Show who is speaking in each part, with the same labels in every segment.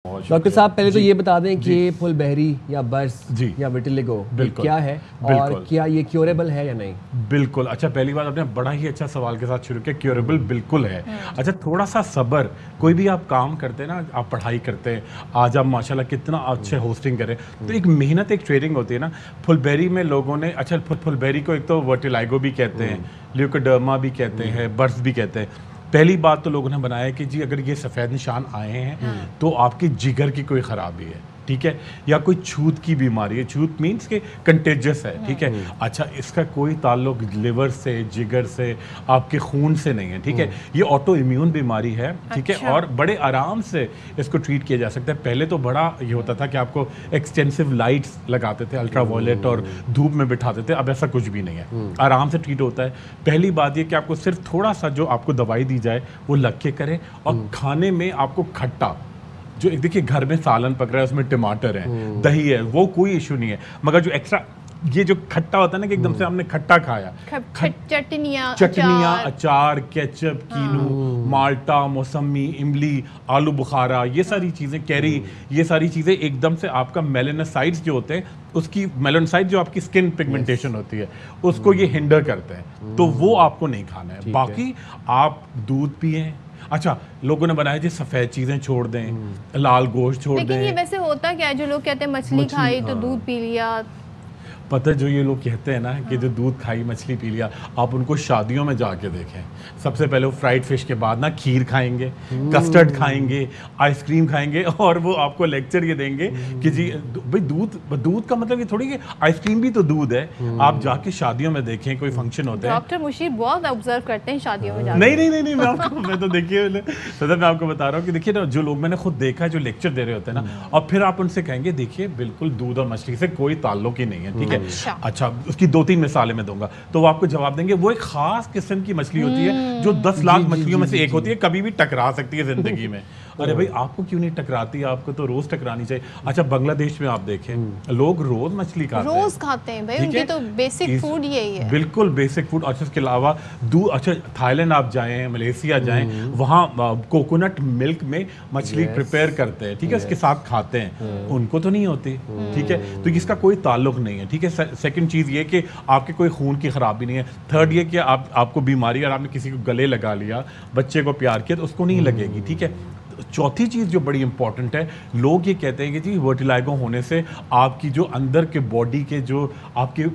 Speaker 1: Doctor साहब पहले तो ये बता दें कि फुल बहरी या बर्स या विटिलिगो क्या है और क्या ये क्योरेबल है या नहीं?
Speaker 2: बिल्कुल। अच्छा, पहली बात आपने बड़ा ही अच्छा सवाल के साथ शुरू किया। क्योरेबल बिल्कुल है। अच्छा, थोड़ा सा सब्र, कोई भी आप काम करते हैं ना, आप पढ़ाई करते हैं, आज आप माशाल्लाह कितना अच्छे होस्टिंग करें, तो एक मेहनत, एक ट्रेनिंग होती है ना। फुलबेरी में लोगों ने, अच्छा फुलबेरी को एक तो वर्टिलाइगो भी कहते हैं, ल्यूकोडर्मा भी कहते हैं, बर्स भी कहते हैं। पहली बात तो लोगों ने बनाया कि जी अगर ये सफ़ेद निशान आए हैं तो आपके जिगर की कोई ख़राबी है, ठीक है, या कोई छूत की बीमारी है। छूत मीन्स के कंटेजियस है, ठीक है। अच्छा, इसका कोई ताल्लुक लिवर से, जिगर से, आपके खून से नहीं है, ठीक है। ये ऑटो इम्यून बीमारी है, ठीक है, और बड़े आराम से इसको ट्रीट किया जा सकता है। पहले तो बड़ा ये होता था कि आपको एक्सटेंसिव लाइट्स लगाते थे, अल्ट्रा वायलेट, और धूप में बिठाते थे। अब ऐसा कुछ भी नहीं है, आराम से ट्रीट होता है। पहली बात ये कि आपको सिर्फ थोड़ा सा जो आपको दवाई दी जाए वो लग के करें, और खाने में आपको खट्टा, जो देखिए घर में सालन पक रहा है उसमें टमाटर है, दही है, वो कोई इशू नहीं है, मगर जो एक्स्ट्रा ये जो खट्टा होता है ना कि एकदम से हमने खट्टा खाया, चटनियाँ, अचार, केचप, कीनू, माल्टा, मौसमी, इमली, आलू बुखारा, ये सारी चीज़ें, कैरी, ये सारी चीज़ें एकदम से आपका मेलानोसाइट्स जो होते हैं, उसकी मेलानोसाइट जो आपकी स्किन पिगमेंटेशन होती है उसको ये हिंडर करते हैं, तो वो आपको नहीं खाना है। बाकी आप दूध पिएं। अच्छा, लोगों ने बनाया जी सफ़ेद चीज़ें छोड़ दें, लाल गोश्त छोड़ दें।
Speaker 3: लेकिन ये वैसे होता क्या है, जो लोग कहते हैं मछली खाई तो दूध पी लिया।
Speaker 2: पता, जो ये लोग कहते हैं ना कि जो दूध खाई मछली पी लिया, आप उनको शादियों में जाके देखें, सबसे पहले वो फ्राइड फिश के बाद ना खीर खाएंगे, कस्टर्ड खाएंगे, आइसक्रीम खाएंगे, और वो आपको लेक्चर ये देंगे कि जी भाई दूध का मतलब ये थोड़ी कि आइसक्रीम भी तो दूध है। आप जाके शादियों में देखें, कोई फंक्शन होते हैं।
Speaker 3: डॉक्टर मुशीर बहुत ऑब्जर्व करते हैं शादियों में जाके।
Speaker 2: नहीं, मैं तो देखिए सदर, मैं आपको बता रहा हूँ कि देखिए ना, जो लोग मैंने खुद देखा है जो लेक्चर दे रहे होते हैं ना, और फिर आप उनसे कहेंगे देखिए बिल्कुल दूध और मछली से कोई ताल्लुक ही नहीं है, ठीक है। अच्छा, उसकी 2-3 मिसालें मैं दूंगा तो वो आपको जवाब देंगे वो एक खास किस्म की मछली होती है जो 10 लाख मछलियों में से एक होती है, कभी भी टकरा सकती है जिंदगी में। अरे भाई, आपको क्यों नहीं टकराती? आपको तो रोज टकरानी चाहिए। अच्छा, बांग्लादेश में आप देखें, लोग रोज मछली खाते हैं
Speaker 3: भाई, उनकी तो बेसिक फूड यही है।
Speaker 2: बिल्कुल बेसिक फूड। अच्छा, इसके अलावा अच्छा, थाईलैंड आप जाएं, मलेशिया जाएं, वहाँ कोकोनट मिल्क में मछली प्रिपेयर करते हैं, ठीक है, इसके साथ खाते हैं, उनको तो नहीं होती, ठीक है। तो इसका कोई ताल्लुक नहीं है, ठीक है। सेकंड चीज़ ये कि आपके कोई खून की खराबी नहीं है। थर्ड ये कि आपको बीमारी, और आपने किसी को गले लगा लिया, बच्चे को प्यार किया, तो उसको नहीं लगेगी, ठीक है। चौथी चीज़ जो बड़ी इंपॉर्टेंट है, लोग ये कहते हैं कि जी वर्टिलाइगो होने से आपकी जो अंदर के बॉडी के जो आपके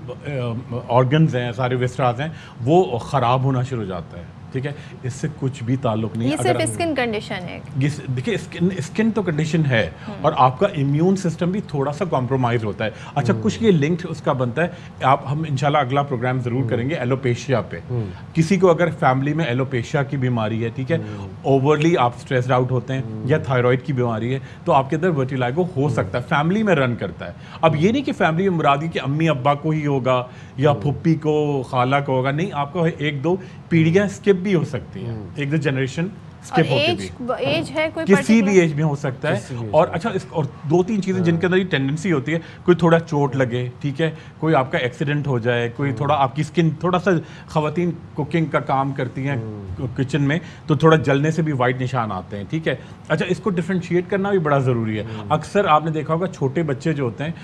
Speaker 2: ऑर्गन्स हैं, सारे विस्ट्रास हैं, वो ख़राब होना शुरू हो जाता है, ठीक है। इससे कुछ भी ताल्लुक नहीं है।
Speaker 3: ये सिर्फ स्किन कंडीशन है।
Speaker 2: देखिए, स्किन तो कंडीशन है, और आपका इम्यून सिस्टम भी थोड़ा सा कॉम्प्रोमाइज होता है। अच्छा, कुछ ये लिंक्ड उसका बनता है। हम इंशाल्लाह अगला प्रोग्राम जरूर करेंगे एलोपेशिया पे। किसी को अगर फैमिली में एलोपेशिया की बीमारी है, ठीक है, ओवरली आप स्ट्रेस्ड आउट होते हैं, या थायराइड की बीमारी है, तो आपके अंदर वर्टिलाइगो हो सकता है, फैमिली में रन करता है। अब ये नहीं कि फैमिली में मुरादी कि अम्मी अब्बा को ही होगा या फुप्पी को, खाला को होगा, नहीं, आपको 1-2 पीढ़ियां स्किप भी हो सकती है, 1-2 जनरेशन स्किप होती
Speaker 3: एज है कोई
Speaker 2: किसी भी एज में हो सकता है। और अच्छा, और 2-3 चीज़ें जिनके अंदर ये टेंडेंसी होती है, कोई थोड़ा चोट लगे, ठीक है, कोई आपका एक्सीडेंट हो जाए, कोई थोड़ा आपकी स्किन, थोड़ा सा ख़वातीन कुकिंग का काम करती हैं किचन में, तो थोड़ा जलने से भी वाइट निशान आते हैं, ठीक है। अच्छा, इसको डिफ्रेंशिएट करना भी बड़ा ज़रूरी है। अक्सर आपने देखा होगा छोटे बच्चे जो होते हैं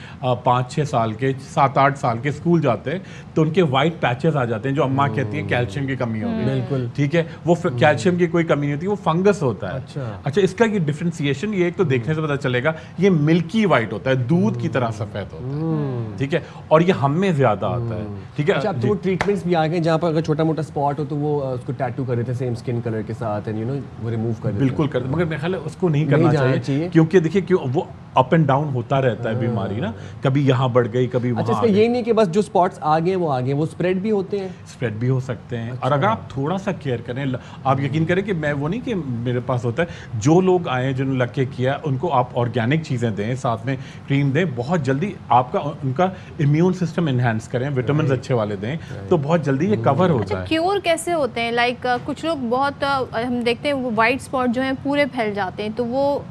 Speaker 2: 5-6 साल के, 7-8 साल के, स्कूल जाते हैं तो उनके वाइट पैचेस आ जाते हैं, जो अम्मा कहती हैं कैल्शियम की कमी होगी, बिल्कुल, ठीक है। वो कैल्शियम की कोई कमी नहीं होती, वो फंगस होता है। अच्छा, इसका ये डिफरेंशिएशन, ये एक तो देखने से पता चलेगा, ये मिल्की वाइट होता है, दूध की तरह सफेद होता है, ठीक है, और ये हम में ज्यादा आता है, ठीक है।
Speaker 1: अच्छा, अब तो वो ट्रीटमेंट्स भी आ गए जहाँ पर अगर छोटा मोटा स्पॉट हो तो वो उसको टैटू कर देते हैं सेम स्किन कलर के साथ, एंड वो रिमूव कर देते हैं।
Speaker 2: बिल्कुल कर, मगर मेरे ख्याल है उसको नहीं करना चाहिए, क्योंकि देखिए क्यों वो अप एंड डाउन होता रहता है बीमारी ना, कभी यहाँ बढ़ गई, कभी वहाँ।
Speaker 1: अच्छा, इसका ये नहीं कि बस जो स्पॉट्स आ गए वो आ गए, वो स्प्रेड भी होते हैं?
Speaker 2: स्प्रेड भी हो सकते हैं। अच्छा। और अगर आप थोड़ा सा केयर करें, आप यकीन करें कि मैं वो नहीं कि मेरे पास होता है, जो लोग आए जिन्होंने लग के किया, उनको आप ऑर्गेनिक चीज़ें दें, साथ में क्रीम दें, बहुत जल्दी आपका उनका इम्यून सिस्टम इन्हेंस करें, विटामिन अच्छे वाले दें, तो बहुत जल्दी ये कवर होता है।
Speaker 3: क्योर कैसे होते हैं? लाइक कुछ लोग बहुत हम देखते हैं वो वाइट स्पॉट जो है पूरे फैल जाते हैं, तो वो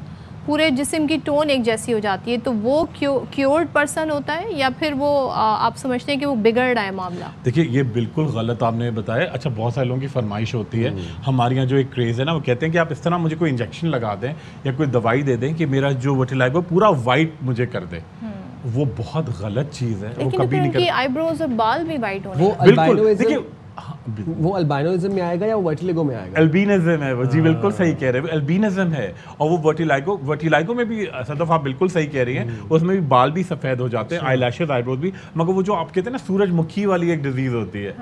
Speaker 3: पूरे जिस्म की टोन एक जैसी हो जाती है, तो वो क्योर्ड पर्सन होता है या फिर वो आप समझते हैं कि वो बिगड़ रहा है मामला?
Speaker 2: देखिए ये बिल्कुल गलत आपने बताया। अच्छा, बहुत सारे लोगों की फरमाइश होती है, हमारे यहाँ जो एक क्रेज़ है ना, वो कहते हैं कि आप इस तरह मुझे कोई इंजेक्शन लगा दें या कोई दवाई दे दें कि मेरा जो विटिलिगो पूरा वाइट मुझे कर दे। वो बहुत गलत चीज़ है।
Speaker 3: लेकिन
Speaker 2: वो कभी नहीं
Speaker 3: उनकी आईब्रोज और बाल भी वाइट होने
Speaker 1: वो
Speaker 2: बिल्कुल। देखिए
Speaker 1: वो अल्बाइनोइज्म में आएगा या वो वर्टिलिगो में आएगा?
Speaker 2: अल्बिनिज्म है वो जी, बिल्कुल सही कह रहे हैं, अल्बिनिज्म है। और वो वर्टिलाइगो में भी सदफ आप बिल्कुल सही कह रही हैं, उसमें भी बाल भी सफ़ेद हो जाते हैं, आईलैशेस आईब्रोज भी, मगर वो जो आप कहते हैं ना सूरजमुखी वाली एक डिजीज़ होती है,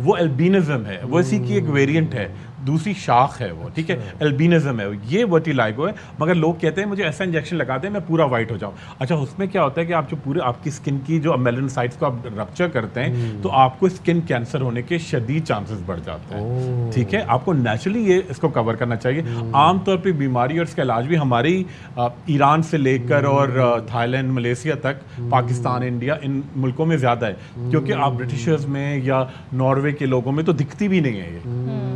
Speaker 2: वो अल्बिनिज्म है, वो इसी की एक वेरिएंट है, दूसरी शाख है वो, ठीक है, अल्बिनिज्म है, ये वर्टिलाइगो है। मगर लोग कहते हैं मुझे ऐसा इंजेक्शन लगा दें मैं पूरा वाइट हो जाऊं। अच्छा, उसमें क्या होता है कि आप जो पूरे आपकी स्किन की जो मेलानोसाइट्स को आप रप्चर करते हैं तो आपको स्किन कैंसर होने के शदीद चांसेस बढ़ जाते हैं, ठीक है। आपको नेचुरली ये इसको कवर करना चाहिए। आमतौर पर बीमारी और इसका इलाज भी हमारी ईरान से लेकर और थाईलैंड, मलेशिया तक, पाकिस्तान, इंडिया, इन मुल्कों में ज़्यादा है, क्योंकि आप ब्रिटिशर्स में या नॉर्वे के लोगों में तो दिखती भी नहीं है ये,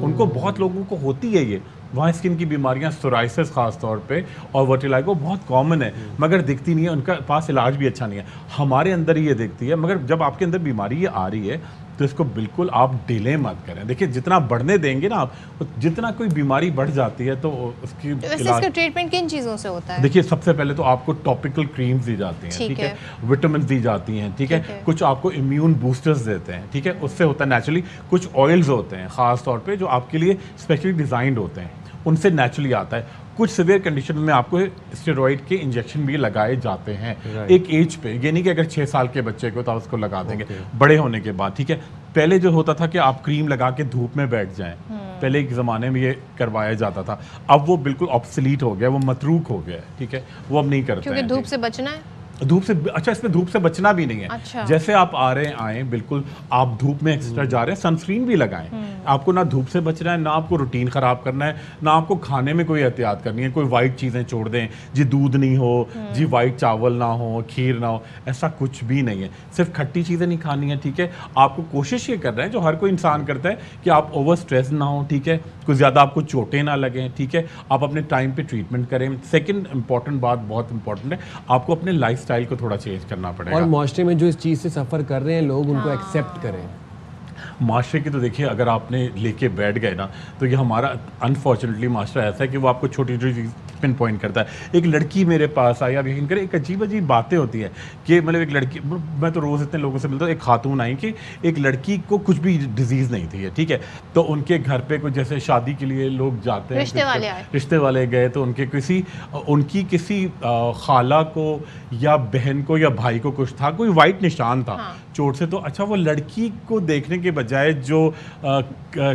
Speaker 2: उनको बहुत लोगों को होती है ये। वहाँ स्किन की बीमारियाँ, सोराइसिस खास तौर पे और वर्टिलाइगो बहुत कॉमन है, मगर दिखती नहीं है, उनका पास इलाज भी अच्छा नहीं है। हमारे अंदर ये दिखती है, मगर जब आपके अंदर बीमारी ये आ रही है तो इसको बिल्कुल आप डिले मत करें। देखिए जितना बढ़ने देंगे ना आप, जितना कोई बीमारी बढ़ जाती है तो उसकी
Speaker 3: इसका ट्रीटमेंट किन चीज़ों से होता है?
Speaker 2: देखिए सबसे पहले तो आपको टॉपिकल क्रीम्स दी जाती हैं, ठीक है, विटामिन दी जाती हैं, ठीक है, कुछ आपको इम्यून बूस्टर्स देते हैं, ठीक है, उससे होता है नेचुरली। कुछ ऑयल्स होते हैं ख़ास तौर पे जो आपके लिए स्पेशली डिज़ाइंड होते हैं, उनसे नेचुरली आता है। कुछ सिवियर कंडीशन में आपको स्टेरॉइड के इंजेक्शन भी लगाए जाते हैं एक एज पे, ये नहीं कि अगर 6 साल के बच्चे को तो उसको लगा देंगे, बड़े होने के बाद, ठीक है। पहले जो होता था कि आप क्रीम लगा के धूप में बैठ जाएं, पहले एक ज़माने में ये करवाया जाता था, अब वो बिल्कुल ऑब्सोलीट हो गया, वो मतरूक हो गया है, ठीक है, वो अब नहीं करते
Speaker 3: क्योंकि धूप से बचना है।
Speaker 2: धूप से, अच्छा इसमें धूप से बचना भी नहीं है।
Speaker 3: अच्छा।
Speaker 2: जैसे आप आ रहे हैं आए, बिल्कुल आप धूप में एक्स्ट्रा जा रहे हैं, सनस्क्रीन भी लगाएं। आपको ना धूप से बचना है, ना आपको रूटीन ख़राब करना है, ना आपको खाने में कोई एहतियात करनी है, कोई वाइट चीज़ें छोड़ दें जी, दूध नहीं हो जी, वाइट चावल ना हो, खीर ना हो, ऐसा कुछ भी नहीं है। सिर्फ खट्टी चीज़ें नहीं खानी है, ठीक है। आपको कोशिश ये करना है जो हर कोई इंसान करता है कि आप ओवर स्ट्रेस ना हो, ठीक है, कुछ ज़्यादा आपको चोटें ना लगें, ठीक है, आप अपने टाइम पर ट्रीटमेंट करें। सेकेंड इंपॉर्टेंट बात, बहुत इंपॉर्टेंट है, आपको अपने लाइफ स्टाइल को थोड़ा चेंज करना पड़ेगा
Speaker 1: और माशरे में जो इस चीज़ से सफ़र कर रहे हैं लोग, उनको एक्सेप्ट करें।
Speaker 2: माशरे की तो देखिए अगर आपने लेके बैठ गए ना तो ये हमारा अनफॉर्चुनेटली माशरा ऐसा है कि वो आपको छोटी छोटी पिन पॉइंट करता है। एक लड़की मेरे पास आई, आप यकीन करें, एक अजीब अजीब बातें होती है कि मतलब एक लड़की, मैं तो रोज़ इतने लोगों से मिलता हूँ, एक खातून आई कि एक लड़की को कुछ भी डिजीज़ नहीं थी, ठीक है, तो उनके घर पे कुछ जैसे शादी के लिए लोग जाते हैं, रिश्ते वाले गए तो उनकी किसी खाला को या बहन को या भाई को कुछ था, कोई वाइट निशान था चोट से, तो अच्छा वो लड़की को देखने के बजाय जो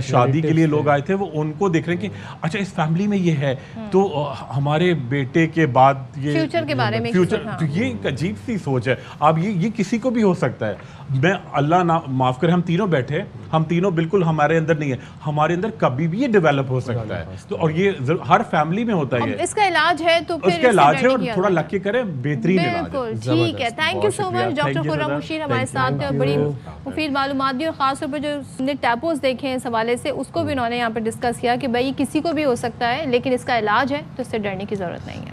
Speaker 2: शादी के लिए लोग आए थे वो उनको देख रहे हैं कि अच्छा इस फैमिली में ये है, तो हमारे बेटे के बाद ये
Speaker 3: फ्यूचर के बारे में,
Speaker 2: फ्यूचर, तो ये एक अजीब सी सोच है। आप ये किसी को भी हो सकता है। मैं अल्लाह ना माफ़ करे, हम तीनों बैठे, हम तीनों बिल्कुल हमारे अंदर नहीं है, हमारे अंदर कभी भी ये डेवलप हो सकता है, तो और ये हर फैमिली में होता है।
Speaker 3: इसका इलाज है तो फिर
Speaker 2: इसका इलाज है और थोड़ा लग के करें, बेहतरीन इलाज है।
Speaker 3: ठीक है, thank you so much doctor Khurram Mushir हमारे साथ, बड़ी मुफीद मालूमात दी, और खासतौर पर जो हमने टैपोज देखे हैं इस हवाले से, उसको भी उन्होंने यहाँ पर डिस्कस किया कि भाई किसी को भी हो सकता है, लेकिन इसका इलाज है तो इससे डरने की ज़रूरत नहीं है।